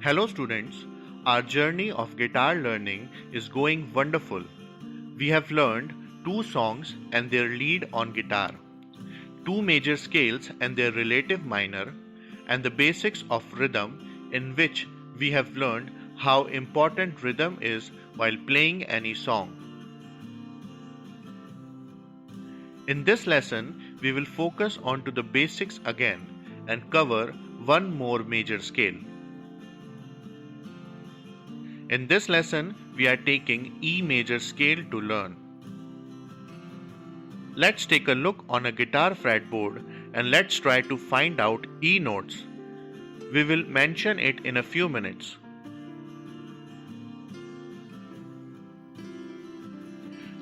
Hello students, our journey of guitar learning is going wonderful. We have learned two songs and their lead on guitar, two major scales and their relative minor, and the basics of rhythm, in which we have learned how important rhythm is while playing any song. In this lesson, we will focus on to the basics again and cover one more major scale. In this lesson, we are taking E major scale to learn. Let's take a look on a guitar fretboard and let's try to find out E notes. We will mention it in a few minutes.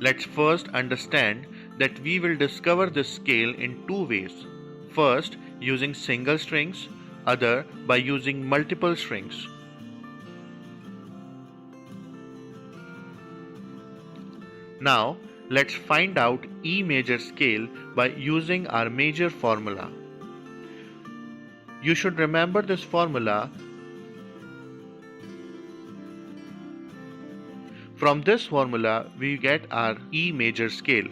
Let's first understand that we will discover this scale in two ways. First, using single strings, other by using multiple strings. Now, let's find out E major scale by using our major formula. You should remember this formula. From this formula, we get our E major scale.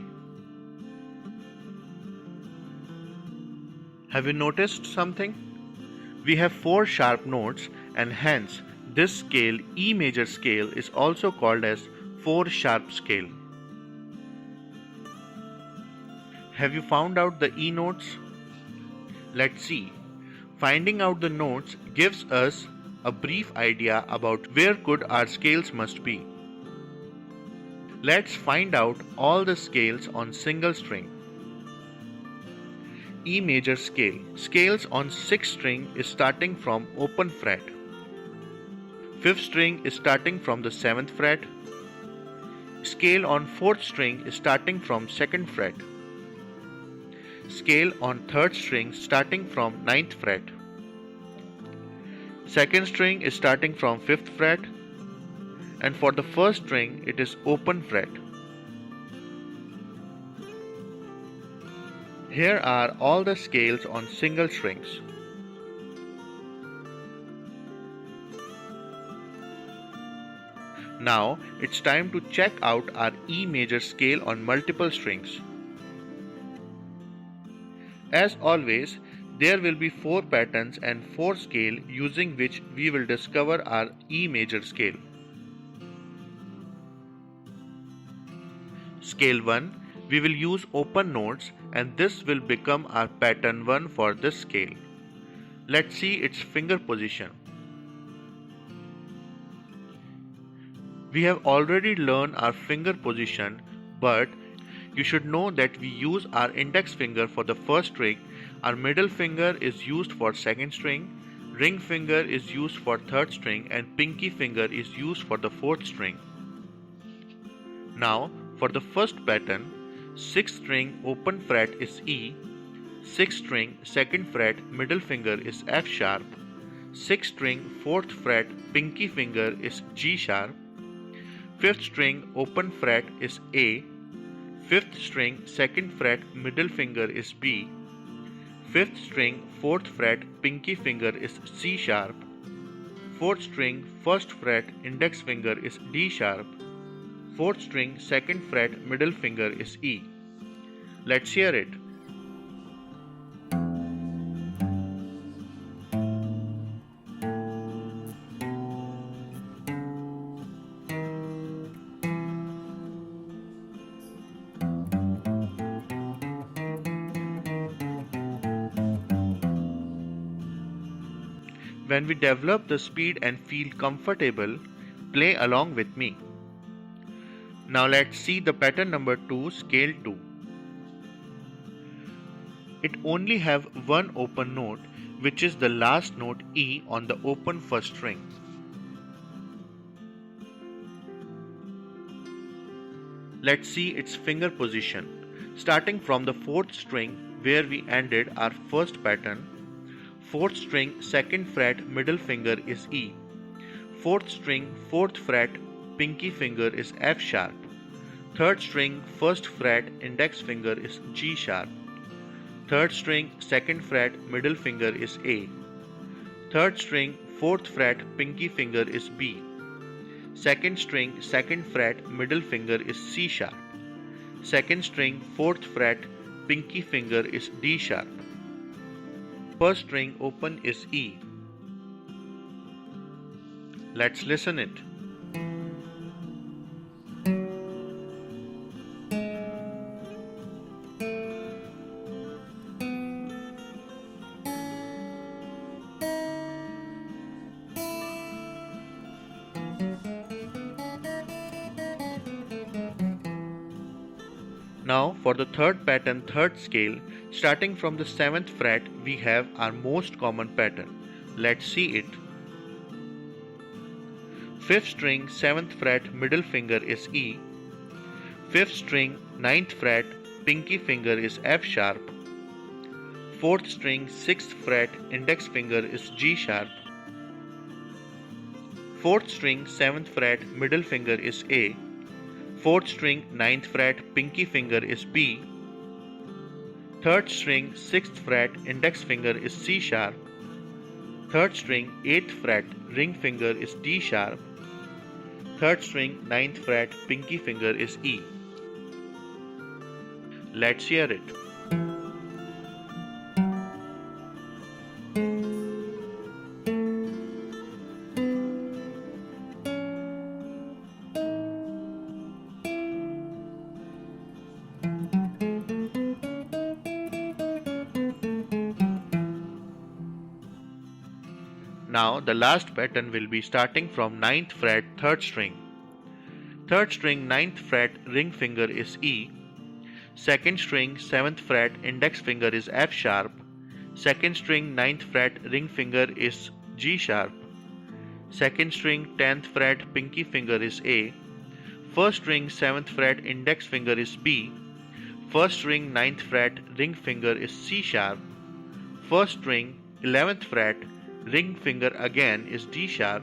Have you noticed something? We have four sharp notes and hence this scale, E major scale, is also called as 4-sharp scale. Have you found out the E notes? Let's see. Finding out the notes gives us a brief idea about where could our scales must be. Let's find out all the scales on single string. E major scale. Scales on 6th string is starting from open fret. 5th string is starting from the 7th fret. Scale on 4th string is starting from 2nd fret. Scale on 3rd string starting from 9th fret. 2nd string is starting from 5th fret, and for the 1st string it is open fret. Here are all the scales on single strings. Now it's time to check out our E major scale on multiple strings. As always, there will be 4 patterns and 4 scale using which we will discover our E major scale. Scale 1, we will use open notes and this will become our pattern 1 for this scale. Let's see its finger position. We have already learned our finger position, but you should know that we use our index finger for the first string, our middle finger is used for 2nd string, ring finger is used for 3rd string, and pinky finger is used for the 4th string. Now, for the first pattern, 6th string open fret is E, 6th string 2nd fret middle finger is F sharp, 6th string 4th fret pinky finger is G sharp, 5th string open fret is A, 5th string 2nd fret middle finger is B, 5th string 4th fret pinky finger is C sharp, 4th string 1st fret index finger is D sharp, 4th string 2nd fret middle finger is E. Let's hear it. When we develop the speed and feel comfortable, play along with me. Now let's see the pattern number 2, scale 2. It only have one open note, which is the last note E on the open first string. Let's see its finger position. Starting from the 4th string where we ended our first pattern, 4th string 2nd fret middle finger is E, 4th string 4th fret pinky finger is F sharp, 3rd string 1st fret index finger is G sharp, 3rd string 2nd fret middle finger is A, Third string, 4th fret, pinky finger is B. Second string, 2nd fret, middle finger is C sharp. Second string, 4th fret, pinky finger is D sharp. First string open is E. Let's listen it. Now for the third pattern, third scale, starting from the 7th fret, we have our most common pattern. Let's see it. 5th string, 7th fret, middle finger is E. 5th string, 9th fret, pinky finger is F sharp. 4th string, 6th fret, index finger is G sharp. 4th string, 7th fret, middle finger is A. 4th string, 9th fret, pinky finger is B. 3rd string, 6th fret, index finger is C sharp. 3rd string, 8th fret, ring finger is D sharp. 3rd string, 9th fret, pinky finger is E. Let's hear it. Now the last pattern will be starting from 9th fret, 3rd string. 3rd string, 9th fret, ring finger is E. 2nd string, 7th fret, index finger is F sharp. 2nd string, 9th fret, ring finger is G sharp. 2nd string, 10th fret, pinky finger is A. 1st string, 7th fret, index finger is B. 1st string, 9th fret, ring finger is C sharp. 1st string, 11th fret, ring finger again is D sharp.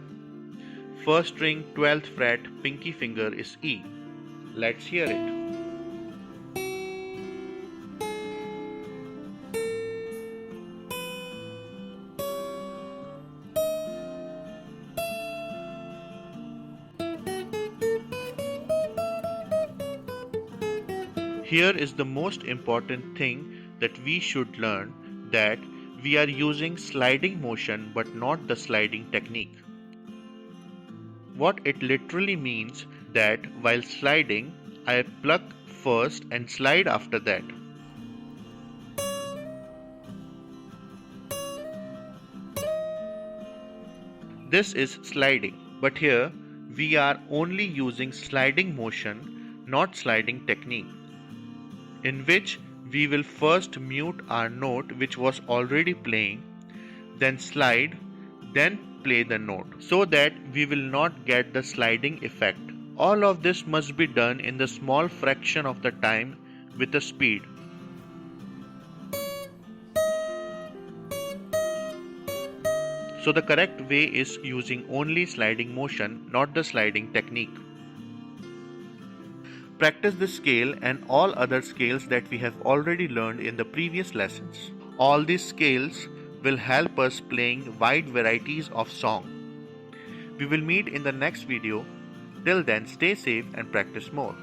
1st string, 12th fret, pinky finger is E. Let's hear it. Here is the most important thing that we should learn, that we are using sliding motion but not the sliding technique. What it literally means that while sliding, I pluck first and slide after that. This is sliding, but here we are only using sliding motion, not sliding technique, in which we will first mute our note which was already playing, then slide, then play the note, so that we will not get the sliding effect. All of this must be done in the small fraction of the time with the speed. So the correct way is using only sliding motion, not the sliding technique. Practice this scale and all other scales that we have already learned in the previous lessons. All these scales will help us playing wide varieties of song. We will meet in the next video. Till then, stay safe and practice more.